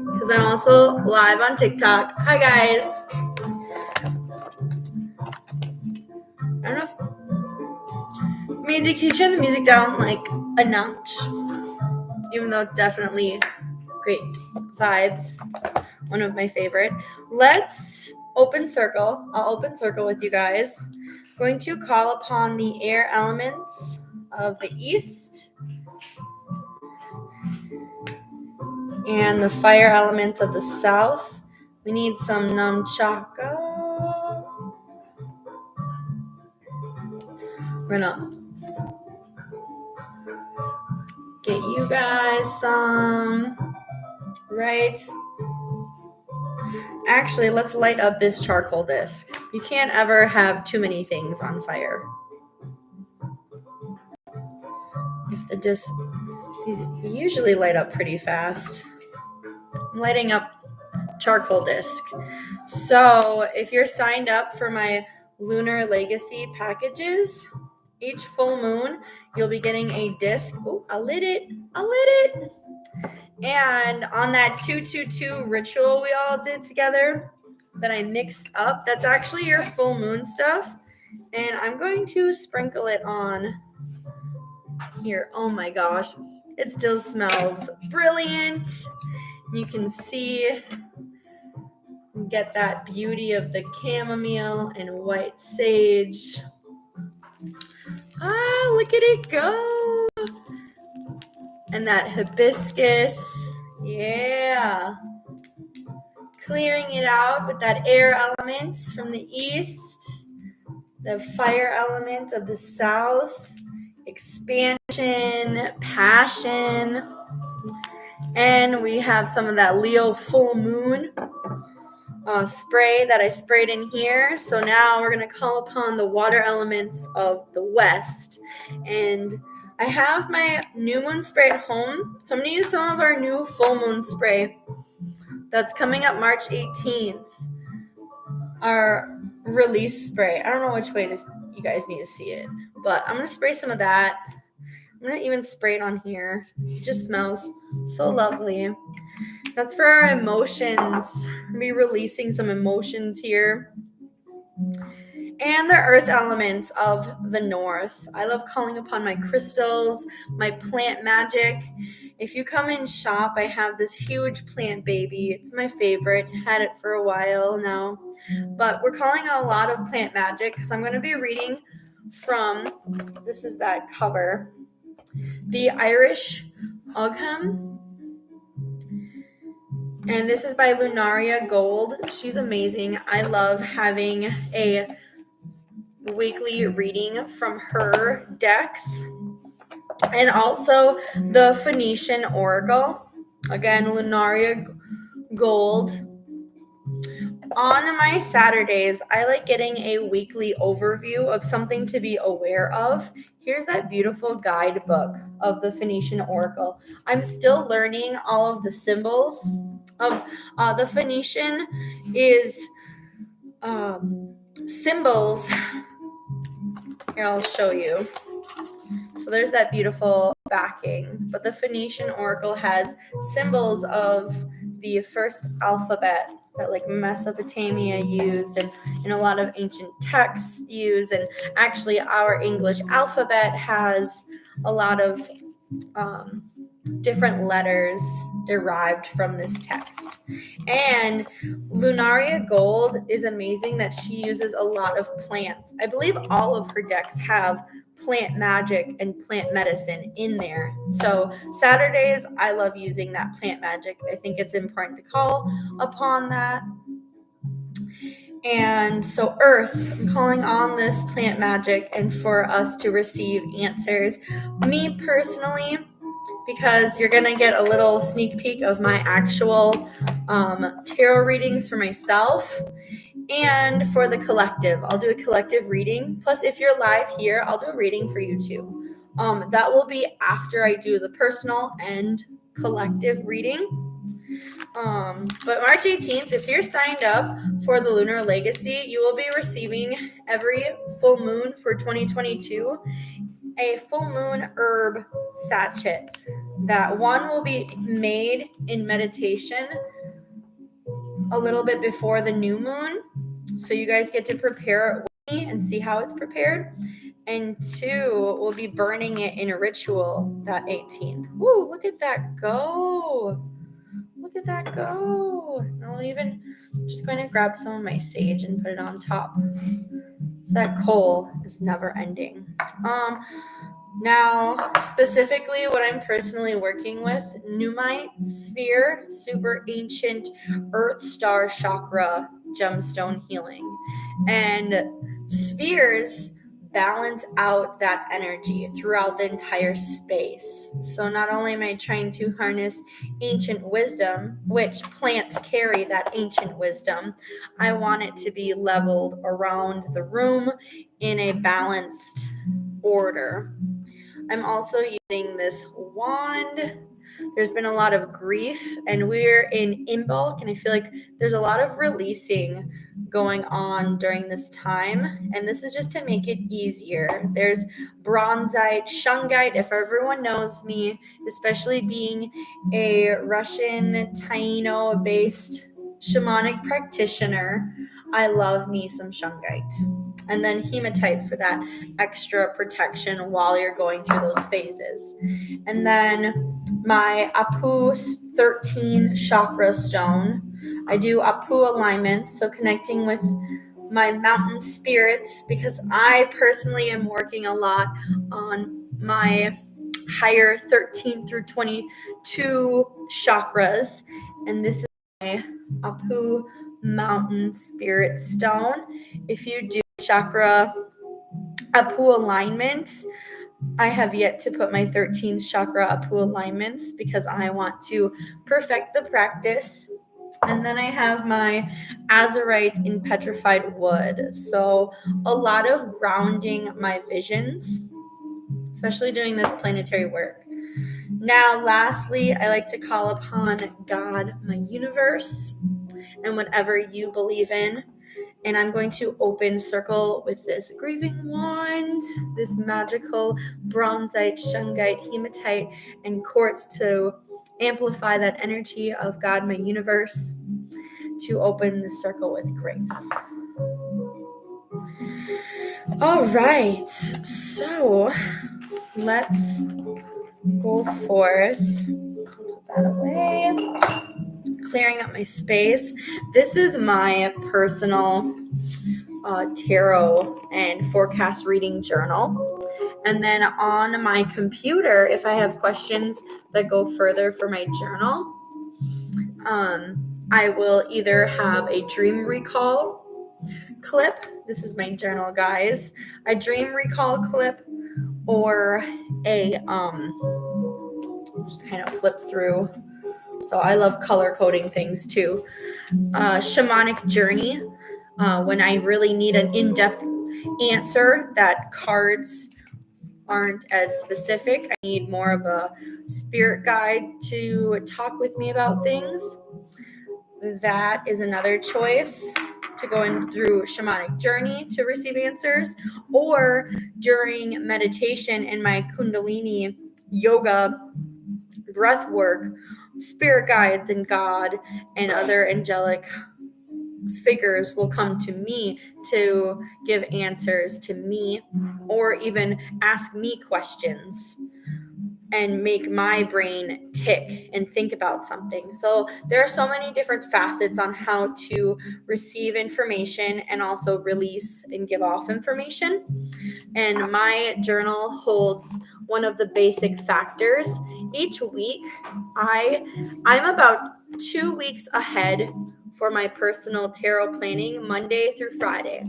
because I'm also live on TikTok. Hi, guys. I don't know if music, can you turn the music down like a notch? Even though it's definitely great vibes. One of my favorite. Let's open circle. I'll open circle with you guys. Going to call upon the air elements of the east and the fire elements of the south. We need some Namchaka. We're gonna get you guys some, right? Actually, let's light up this charcoal disc. You can't ever have too many things on fire. If the disc, these usually light up pretty fast. I'm lighting up charcoal disc. So if you're signed up for my Lunar Legacy packages, each full moon, you'll be getting a disc. Oh, I lit it. And on that 222 ritual we all did together that I mixed up, that's actually your full moon stuff. And I'm going to sprinkle it on here. Oh my gosh. It still smells brilliant. You can see, get that beauty of the chamomile and white sage. Ah, look at it go. And that hibiscus. Yeah. Clearing it out with that air element from the east, the fire element of the south, expansion, passion. And we have some of that Leo full moon spray that I sprayed in here. So now we're going to call upon the water elements of the west. And I have my new moon spray at home. So I'm going to use some of our new full moon spray that's coming up March 18th. Our release spray. I don't know which way you guys need to see it, but I'm going to spray some of that. I'm going to even spray it on here. It just smells so lovely. That's for our emotions. We'll be releasing some emotions here. And the earth elements of the north. I love calling upon my crystals, my plant magic. If you come and shop, I have this huge plant baby. It's my favorite. Had it for a while now. But we're calling a lot of plant magic because I'm going to be reading from, this is that cover, the Irish Ogham. And this is by Lunaria Gold. She's amazing. I love having a weekly reading from her decks. And also the Phoenician Oracle. Again, Lunaria Gold. On my Saturdays, I like getting a weekly overview of something to be aware of. Here's that beautiful guidebook of the Phoenician Oracle. I'm still learning all of the symbols of the Phoenician is symbols. Here, I'll show you. So there's that beautiful backing. But the Phoenician Oracle has symbols of the first alphabet that like Mesopotamia used and a lot of ancient texts used. And actually our English alphabet has a lot of different letters derived from this text. And Lunaria Gold is amazing that she uses a lot of plants. I believe all of her decks have plant magic and plant medicine in there. So Saturdays, I love using that plant magic. I think it's important to call upon that. And so Earth, I'm calling on this plant magic and for us to receive answers. Me personally, because you're going to get a little sneak peek of my actual tarot readings for myself and for the collective. I'll do a collective reading. Plus, if you're live here, I'll do a reading for you too. That will be after I do the personal and collective reading. But March 18th, if you're signed up for the Lunar Legacy, you will be receiving every full moon for 2022 a full moon herb sachet. that one will be made in meditation a little bit before the new moon. So you guys get to prepare it with me and see how it's prepared. And 2, we'll be burning it in a ritual that 18th. Woo, look at that go. Look at that go. I'm just going to grab some of my sage and put it on top. So that coal is never ending. Now, specifically what I'm personally working with, Numite Sphere, super ancient Earth Star Chakra gemstone healing. And spheres balance out that energy throughout the entire space. So not only am I trying to harness ancient wisdom, which plants carry that ancient wisdom, I want it to be leveled around the room in a balanced order. I'm also using this wand. There's been a lot of grief, and we're in Imbolc, and I feel like there's a lot of releasing going on during this time, and this is just to make it easier. There's bronzite, shungite. If everyone knows me, especially being a Russian Taino-based shamanic practitioner, I love me some shungite. And then hematite for that extra protection while you're going through those phases. And then my Apu 13 chakra stone. I do Apu alignments, so connecting with my mountain spirits, because I personally am working a lot on my higher 13 through 22 chakras. And this is my Apu mountain spirit stone. If you do chakra Apu alignment, I have yet to put my 13th chakra Apu alignments because I want to perfect the practice. And then I have my azurite in petrified wood. So a lot of grounding my visions, especially doing this planetary work. Now, lastly, I like to call upon God, my universe, and whatever you believe in. And I'm going to open circle with this grieving wand, this magical bronzite, shungite, hematite, and quartz to amplify that energy of God, my universe, to open the circle with grace. All right, so let's go forth. Put that away. Clearing up my space. This is my personal tarot and forecast reading journal. And then on my computer, if I have questions that go further for my journal, I will either have a dream recall clip. This is my journal, guys. A dream recall clip, or a just kind of flip through. So I love color coding things too. Shamanic journey. When I really need an in-depth answer that cards aren't as specific. I need more of a spirit guide to talk with me about things. That is another choice, to go in through shamanic journey to receive answers, or during meditation in my Kundalini yoga breath work, spirit guides and God and other angelic figures will come to me to give answers to me, or even ask me questions and make my brain tick and think about something. So there are so many different facets on how to receive information and also release and give off information. And my journal holds one of the basic factors. Each week, I'm about 2 weeks ahead for my personal tarot planning, Monday through Friday.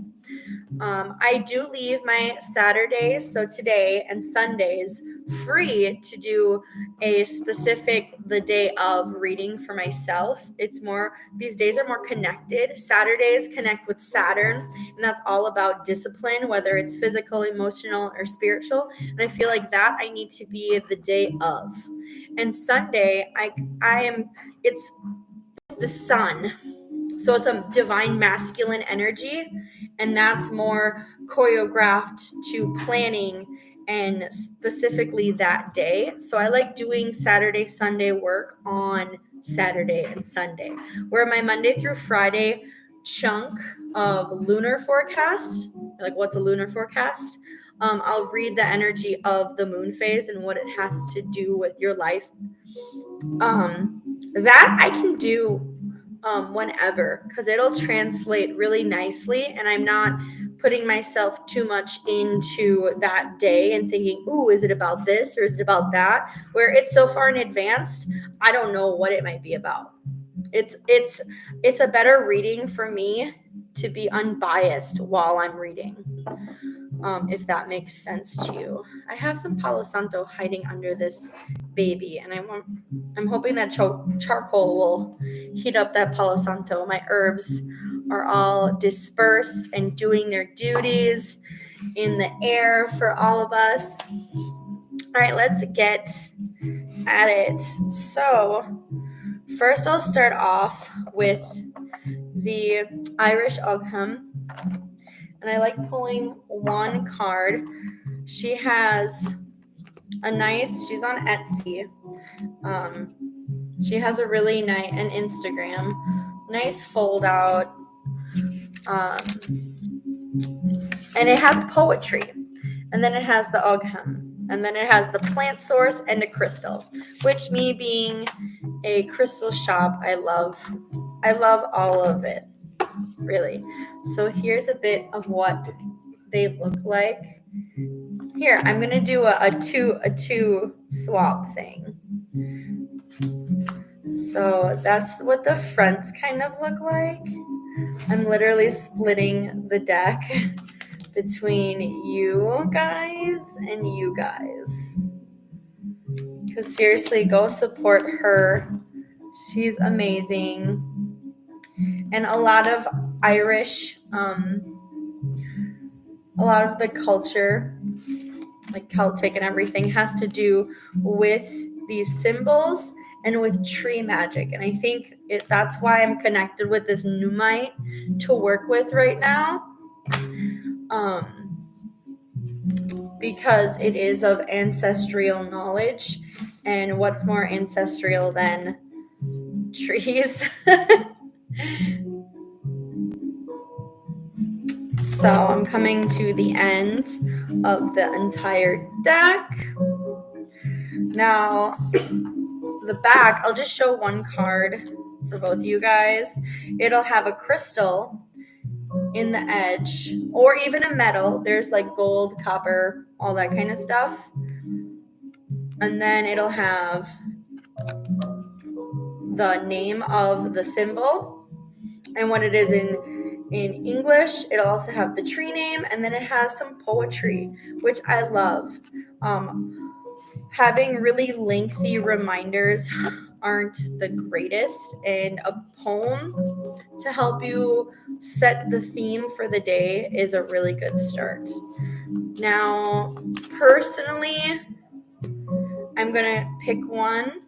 I do leave my Saturdays, so today, and Sundays free to do a specific the day of reading for myself. It's more, these days are more connected. Saturdays connect with Saturn, and that's all about discipline, whether it's physical, emotional, or spiritual. And I feel like that I need to be the day of. And Sunday, it's the sun. So it's a divine masculine energy, and that's more choreographed to planning and specifically that day. So I like doing Saturday, Sunday work on Saturday and Sunday, where my Monday through Friday chunk of lunar forecast, like what's a lunar forecast, I'll read the energy of the moon phase and what it has to do with your life. That I can do whenever, because it'll translate really nicely, and I'm not putting myself too much into that day and thinking, ooh, is it about this or is it about that? Where it's so far in advance, I don't know what it might be about. It's a better reading for me to be unbiased while I'm reading. If that makes sense to you. I have some Palo Santo hiding under this baby, and I'm hoping that charcoal will heat up that Palo Santo. My herbs are all dispersed and doing their duties in the air for all of us. All right, let's get at it. So, first I'll start off with the Irish Ogham. And I like pulling one card. She has she's on Etsy. She has a really nice, an Instagram, nice fold out. And it has poetry. And then it has the Ogham. And then it has the plant source and a crystal, which, me being a crystal shop, I love all of it, really. So here's a bit of what they look like. Here, I'm gonna do a two swap thing. So that's what the fronts kind of look like. I'm literally splitting the deck between you guys and you guys. Because seriously, go support her. She's amazing. And a lot of Irish, a lot of the culture, like Celtic and everything, has to do with these symbols and with tree magic. And I think that's why I'm connected with this Numite to work with right now. Because it is of ancestral knowledge, and what's more ancestral than trees? So I'm coming to the end of the entire deck. Now, the back, I'll just show one card for both you guys. It'll have a crystal in the edge, or even a metal. There's like gold, copper, all that kind of stuff. And then it'll have the name of the symbol and what it is in English. It'll also have the tree name, and then it has some poetry, which I love. Having really lengthy reminders aren't the greatest, and a poem to help you set the theme for the day is a really good start. Now, personally, I'm gonna pick one.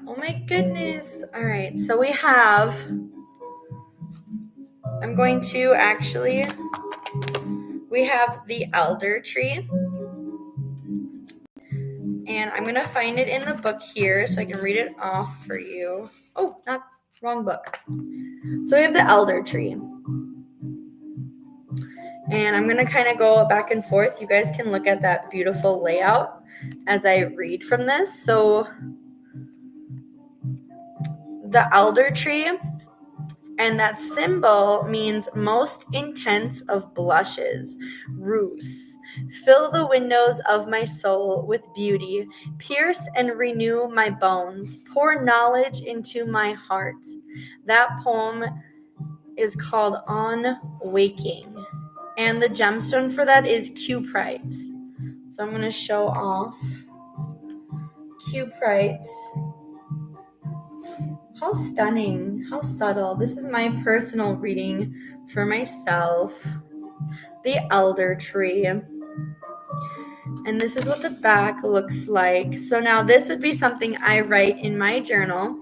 Oh my goodness. All right, so we have, we have the elder tree. And I'm going to find it in the book here so I can read it off for you. Oh, wrong book. So we have the elder tree. And I'm going to kind of go back and forth. You guys can look at that beautiful layout as I read from this. So the elder tree, and that symbol means most intense of blushes, ruse. Fill the windows of my soul with beauty. Pierce and renew my bones. Pour knowledge into my heart. That poem is called On Waking. And the gemstone for that is cuprite. So I'm going to show off cuprite. How stunning, how subtle. This is my personal reading for myself. The elder tree. And this is what the back looks like. So now this would be something I write in my journal.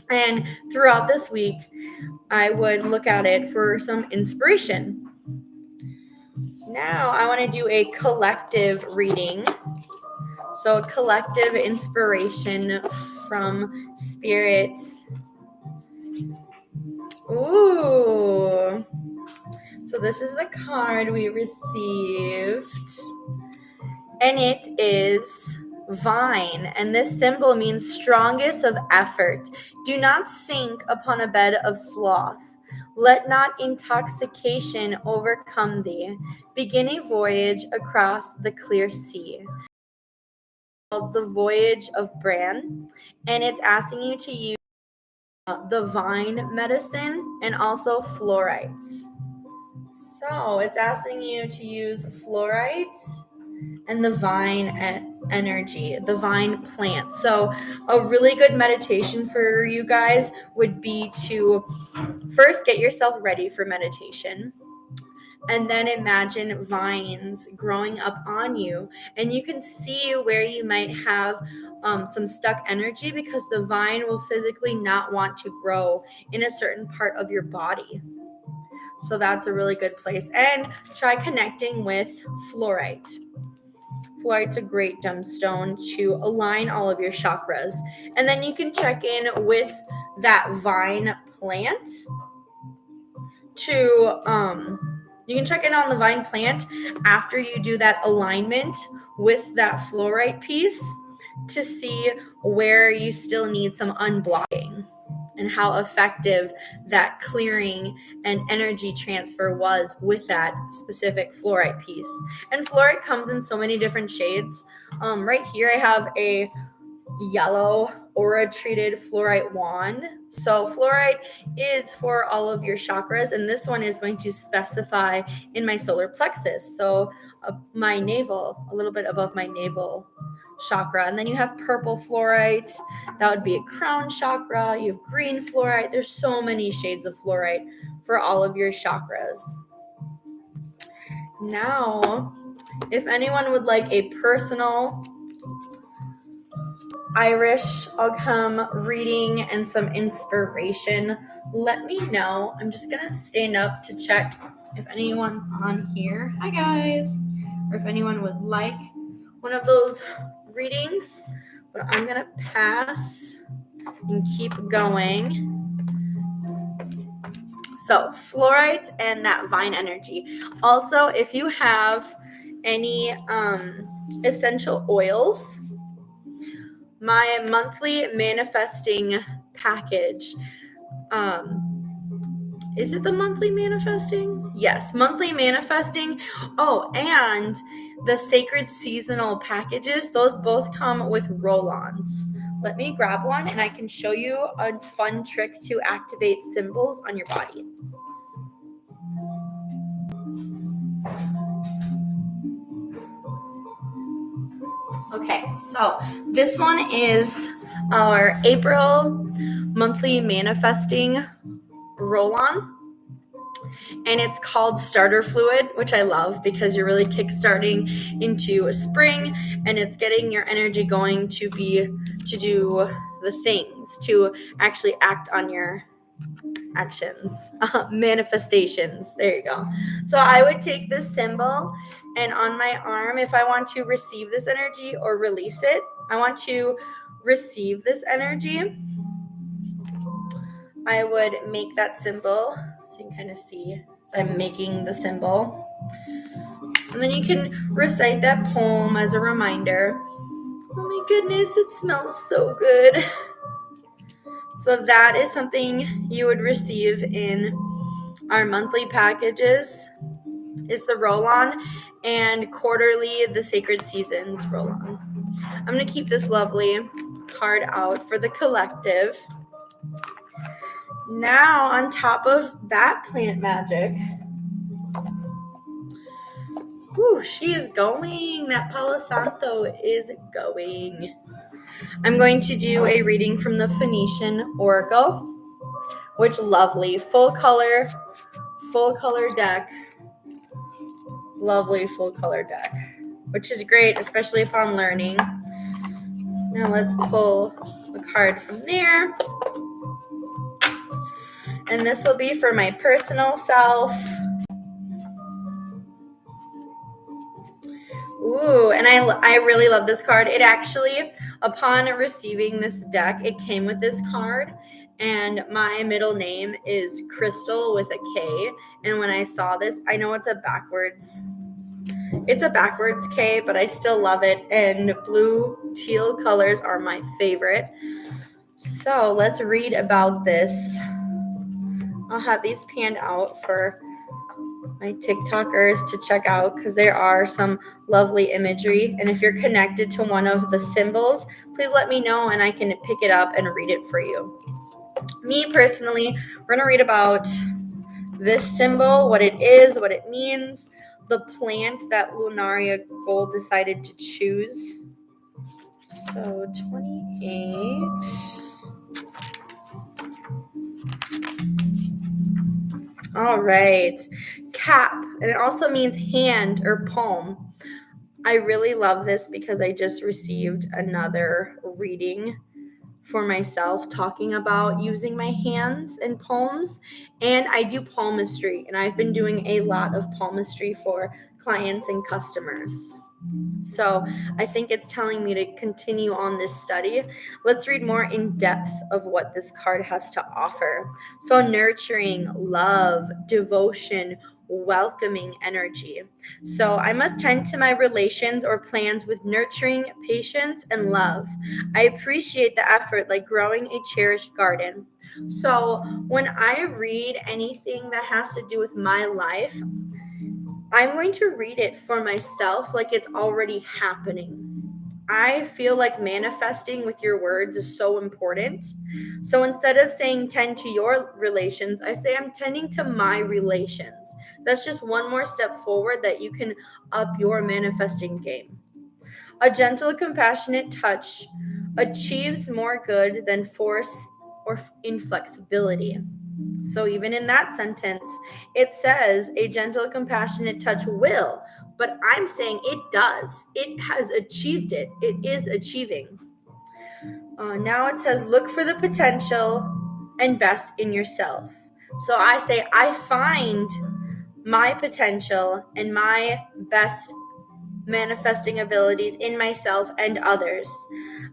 And throughout this week, I would look at it for some inspiration. Now I want to do a collective reading. So a collective inspiration from Spirit. Ooh. So this is the card we received. And it is vine. And this symbol means strongest of effort. Do not sink upon a bed of sloth. Let not intoxication overcome thee. Begin a voyage across the clear sea. Called the Voyage of Bran. And it's asking you to use the vine medicine and also fluorite. So it's asking you to use fluorite and the vine energy, the vine plant. So a really good meditation for you guys would be to first get yourself ready for meditation. And then imagine vines growing up on you, and you can see where you might have some stuck energy because the vine will physically not want to grow in a certain part of your body. So that's a really good place. And try connecting with fluorite. Fluorite's a great gemstone to align all of your chakras. And then you can check in with that vine plant you can check in on the vine plant after you do that alignment with that fluorite piece to see where you still need some unblocking and how effective that clearing and energy transfer was with that specific fluorite piece. And fluorite comes in so many different shades. Right here I have a yellow aura treated fluorite wand. So fluorite is for all of your chakras, and this one is going to specify in my solar plexus, so my navel, a little bit above my navel chakra. And then you have purple fluorite, that would be a crown chakra. You have green fluorite. There's so many shades of fluorite for all of your chakras. Now, if anyone would like a personal Irish Ogham reading and some inspiration, let me know. I'm just gonna stand up to check if anyone's on here. Hi guys. Or if anyone would like one of those readings, but I'm gonna pass and keep going. So fluorite and that vine energy. Also, if you have any essential oils, my monthly manifesting package. Is it the monthly manifesting? Yes, monthly manifesting. Oh, and the sacred seasonal packages, those both come with roll-ons. Let me grab one and I can show you a fun trick to activate symbols on your body. Okay, so this one is our April monthly manifesting roll-on, and it's called Starter Fluid, which I love because you're really kickstarting into a spring, and it's getting your energy going to do the things, to actually act on your actions, manifestations. There you go. So I would take this symbol, and on my arm, if I want to receive this energy or release it, I want to receive this energy, I would make that symbol so you can kind of see as I'm making the symbol. And then you can recite that poem as a reminder. Oh my goodness, it smells so good. So that is something you would receive in our monthly packages, is the roll-on, and quarterly the Sacred Seasons roll-on. I'm going to keep this lovely card out for the collective. Now, on top of that plant magic, she is going. That Palo Santo is going. I'm going to do a reading from the Phoenician Oracle, which lovely, full color deck. Lovely full color deck, which is great, especially upon learning. Now let's pull a card from there. And this will be for my personal self. I really love this card. It actually, upon receiving this deck, it came with this card. And my middle name is Crystal with a K. And when I saw this, I know it's a backwards K, but I still love it. And blue teal colors are my favorite. So let's read about this. I'll have these panned out for my TikTokers to check out because there are some lovely imagery. And if you're connected to one of the symbols, please let me know and I can pick it up and read it for you. Me personally, we're going to read about this symbol, what it is, what it means, the plant that Lunaria Gold decided to choose. So 28. All right. Cap. And it also means hand or palm. I really love this because I just received another reading for myself talking about using my hands and palms. And I do palmistry, and I've been doing a lot of palmistry for clients and customers. So I think it's telling me to continue on this study. Let's read more in depth of what this card has to offer. So nurturing, love, devotion, welcoming energy. So I must tend to my relations or plans with nurturing, patience, and love. I appreciate the effort like growing a cherished garden. So when I read anything that has to do with my life, I'm going to read it for myself like it's already happening. I feel like manifesting with your words is so important. So instead of saying tend to your relations, I say I'm tending to my relations. That's just one more step forward that you can up your manifesting game. A gentle, compassionate touch achieves more good than force or inflexibility. So even in that sentence, it says a gentle, compassionate touch will, but I'm saying it does. It has achieved it. It is achieving. Now it says look for the potential and best in yourself. So I say I find my potential and my best manifesting abilities in myself and others.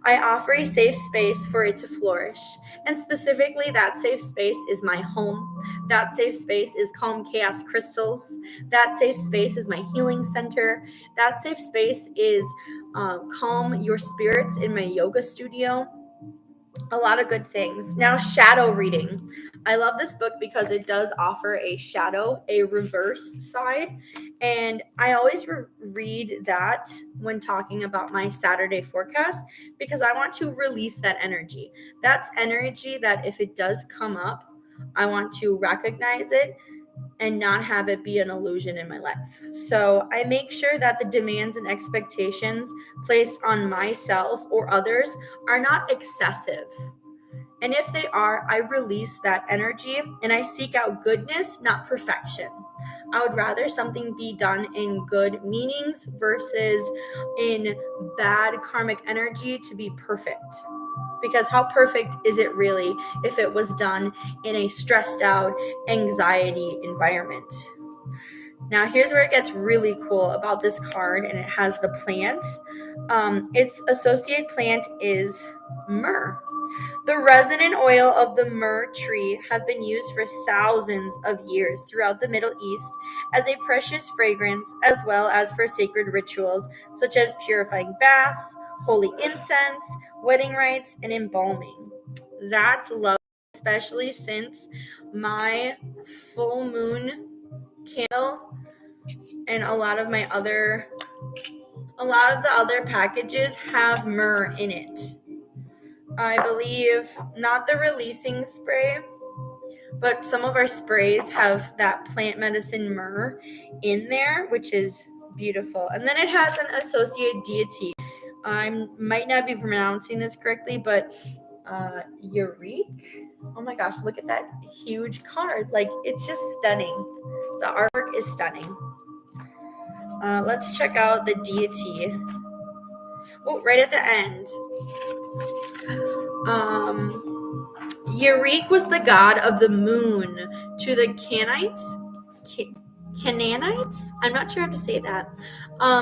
I offer a safe space for it to flourish. And specifically, that safe space is my home. That safe space is Calm Chaos Crystals. That safe space is my healing center. That safe space is Calm Your Spirits in my yoga studio. A lot of good things. Now, shadow reading. I love this book because it does offer a shadow, a reverse side. And I always read that when talking about my Saturday forecast because I want to release that energy. That's energy that if it does come up, I want to recognize it and not have it be an illusion in my life. So I make sure that the demands and expectations placed on myself or others are not excessive. And if they are, I release that energy and I seek out goodness, not perfection. I would rather something be done in good meanings versus in bad karmic energy to be perfect. Because how perfect is it really if it was done in a stressed out anxiety environment? Now, here's where it gets really cool about this card, and it has the plant. Its associate plant is myrrh. The resin and oil of the myrrh tree have been used for thousands of years throughout the Middle East as a precious fragrance, as well as for sacred rituals such as purifying baths, holy incense, wedding rites, and embalming. That's love, especially since my full moon candle and a lot of the other packages have myrrh in it. I believe not the releasing spray, but some of our sprays have that plant medicine myrrh in there, which is beautiful. And then it has an associated deity. I might not be pronouncing this correctly, but Urique. Oh my gosh, look at that huge card. Like, it's just stunning. The artwork is stunning. Let's check out the deity. Oh, right at the end. Urique was the god of the moon to the Canaanites. I'm not sure how to say that.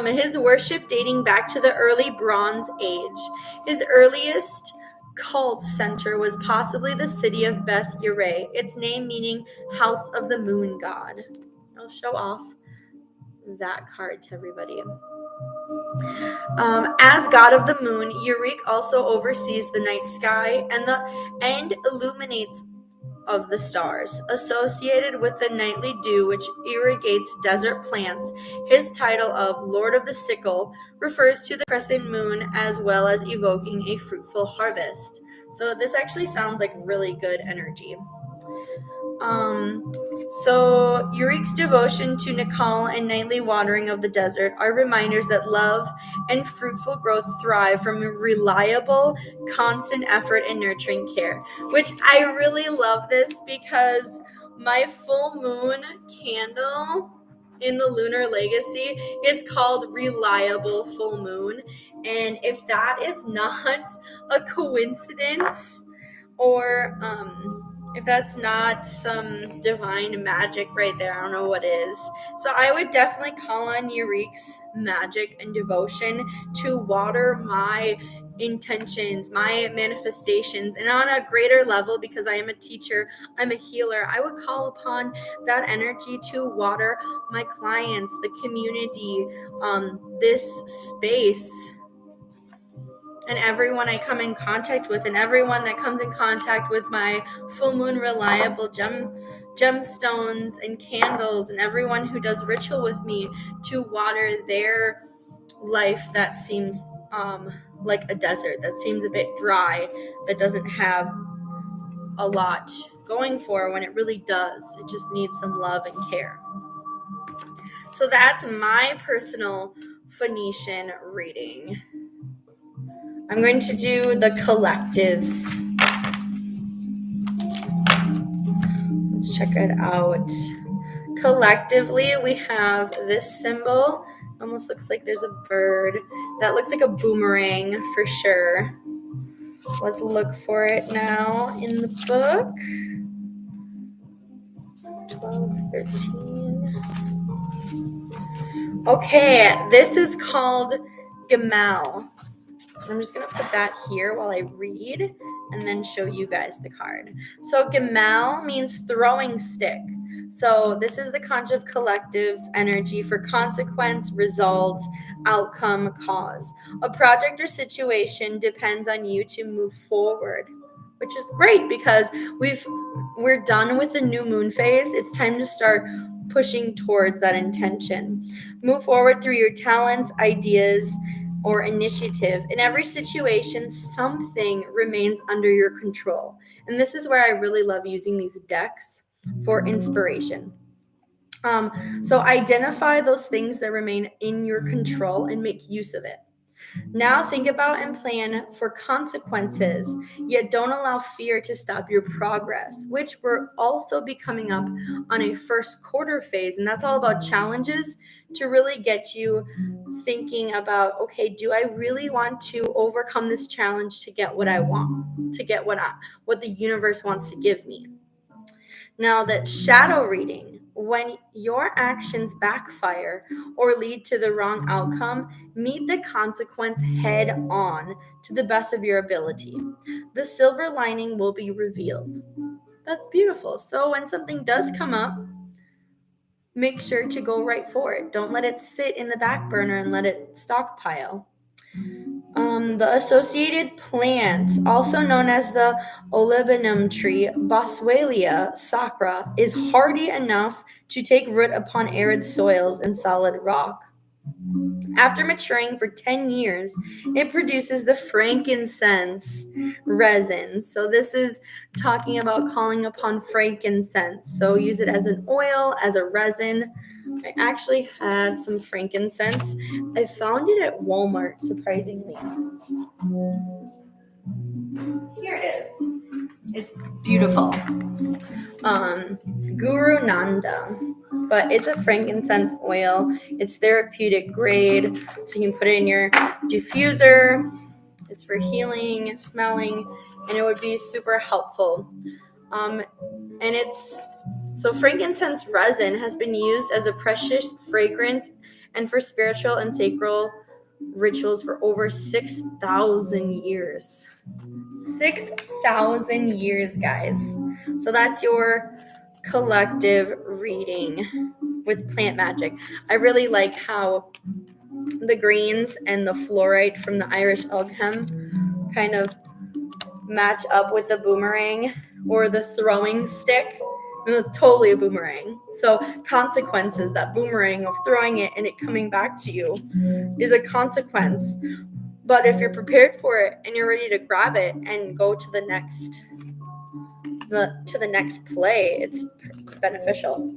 His worship dating back to the early Bronze Age. His earliest cult center was possibly the city of Beth Yireh, its name meaning house of the moon god. I'll show off that card to everybody. As god of the moon, Yireh also oversees the night sky and illuminates of the stars. Associated with the nightly dew which irrigates desert plants, his title of Lord of the Sickle refers to the crescent moon as well as evoking a fruitful harvest. So this actually sounds like really good energy. So Yireh's devotion to Nikal and nightly watering of the desert are reminders that love and fruitful growth thrive from reliable, constant effort and nurturing care, which I really love this because my full moon candle in the Lunar Legacy is called Reliable Full Moon. And if that is not a coincidence, or if that's not some divine magic right there, I don't know what is. So I would definitely call on Yireh's magic and devotion to water my intentions, my manifestations, and on a greater level, because I am a teacher, I'm a healer, I would call upon that energy to water my clients, the community, this space, and everyone I come in contact with, and everyone that comes in contact with my full moon reliable gemstones and candles, and everyone who does ritual with me to water their life that seems like a desert, that seems a bit dry, that doesn't have a lot going for when it really does. It just needs some love and care. So that's my personal Phoenician reading. I'm going to do the collectives. Let's check it out. Collectively, we have this symbol. Almost looks like there's a bird. That looks like a boomerang for sure. Let's look for it now in the book. 12, 13. Okay, this is called Gamal. I'm just going to put that here while I read and then show you guys the card. So Gamal means throwing stick. So this is the conch of collectives energy for consequence, result, outcome, cause. A project or situation depends on you to move forward, which is great because we're done with the new moon phase. It's time to start pushing towards that intention. Move forward through your talents, ideas, or initiative. In every situation, something remains under your control. And this is where I really love using these decks for inspiration. So identify those things that remain in your control and make use of it. Now think about and plan for consequences, yet don't allow fear to stop your progress, which will also be coming up on a first quarter phase. And that's all about challenges to really get you thinking about, okay, do I really want to overcome this challenge to get what I want, to get what the universe wants to give me? Now that shadow reading, when your actions backfire or lead to the wrong outcome, meet the consequence head on to the best of your ability. The silver lining will be revealed. That's beautiful. So when something does come up, make sure to go right for it. Don't let it sit in the back burner and let it stockpile. The associated plant, also known as the olibanum tree, Boswellia sacra, is hardy enough to take root upon arid soils and solid rock. After maturing for 10 years, it produces the frankincense resin. So this is talking about calling upon frankincense. So use it as an oil, as a resin. I actually had some frankincense. I found it at Walmart, surprisingly. Here it is. It's beautiful. Guru Nanda. But it's a frankincense oil. It's therapeutic grade, so you can put it in your diffuser. It's for healing, smelling, and it would be super helpful. And frankincense resin has been used as a precious fragrance and for spiritual and sacral rituals for over 6,000 years. 6,000 years, guys. So that's your collective reading with plant magic. I really like how the greens and the fluorite from the Irish Ogham kind of match up with the boomerang or the throwing stick. It's totally a boomerang. So consequences, that boomerang of throwing it and it coming back to you is a consequence. But if you're prepared for it and you're ready to grab it and go to the next play, it's beneficial.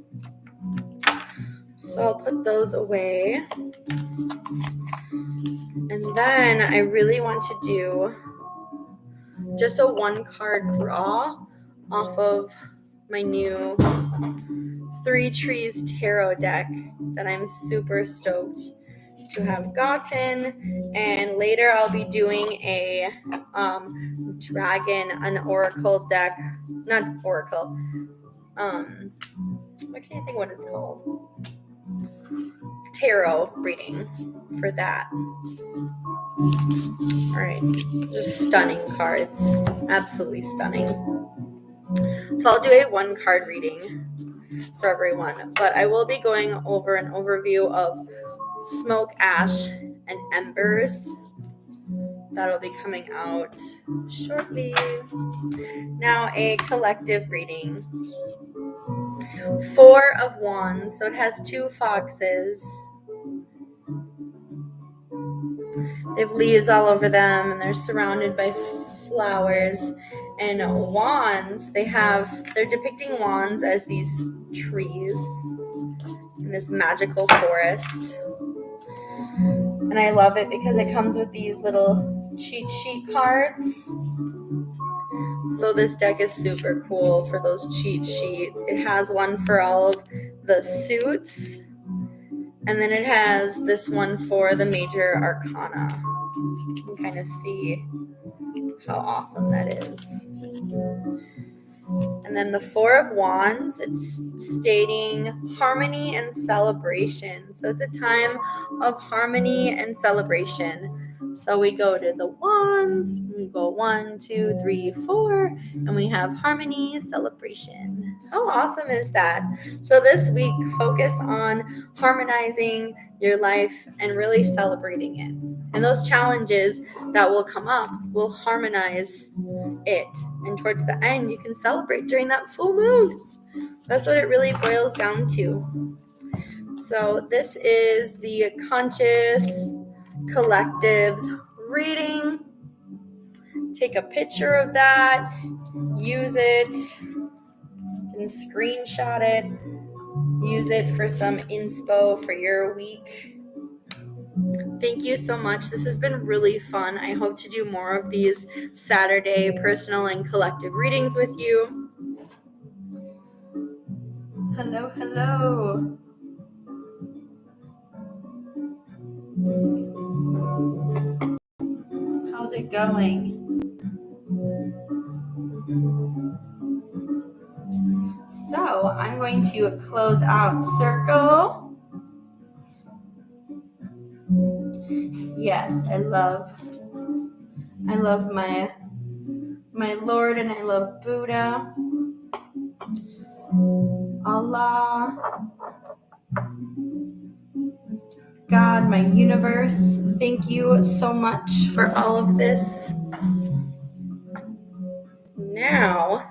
So I'll put those away. And then I really want to do just a 1-card draw off of my new 3 Trees Tarot deck that I'm super stoked to have gotten. And later I'll be doing a an oracle deck, not oracle, what can you think what it's called? Tarot reading for that. All right, just stunning cards, absolutely stunning. So I'll do a 1-card reading for everyone, but I will be going over an overview of Smoke, Ash, and Embers. That'll be coming out shortly. Now a collective reading. 4 of Wands, so it has 2 foxes. They have leaves all over them and they're surrounded by flowers. And wands, they're depicting wands as these trees in this magical forest. And I love it because it comes with these little cheat sheet cards. So this deck is super cool for those cheat sheet. It has one for all of the suits. And then it has this one for the major arcana. You can kind of see how awesome that is. And then the 4 of Wands, it's stating harmony and celebration. So it's a time of harmony and celebration. So we go to the Wands, we go 1, 2, 3, 4, and we have harmony, celebration. How awesome is that? So this week, focus on harmonizing your life and really celebrating it. And those challenges that will come up will harmonize it. And towards the end, you can celebrate during that full moon. That's what it really boils down to. So this is the Conscious Collectives reading. Take a picture of that, use it, and screenshot it. Use it for some inspo for your week. Thank you so much. This has been really fun. I hope to do more of these Saturday personal and collective readings with you. Hello, hello. How's it going? So I'm going to close out circle. Yes, I love my Lord, and I love Buddha, Allah, God, my universe. Thank you so much for all of this. Now,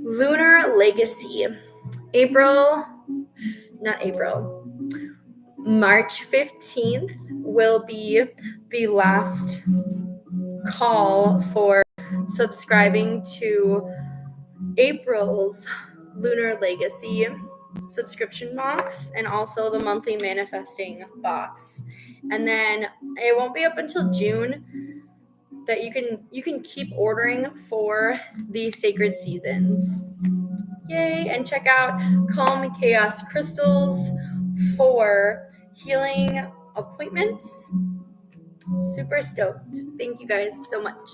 Lunar Legacy. March 15th will be the last call for subscribing to April's Lunar Legacy subscription box and also the monthly manifesting box. And then it won't be up until June that you can keep ordering for the sacred seasons. Yay! And check out Calm Chaos Crystals for healing appointments. Super stoked. Thank you guys so much.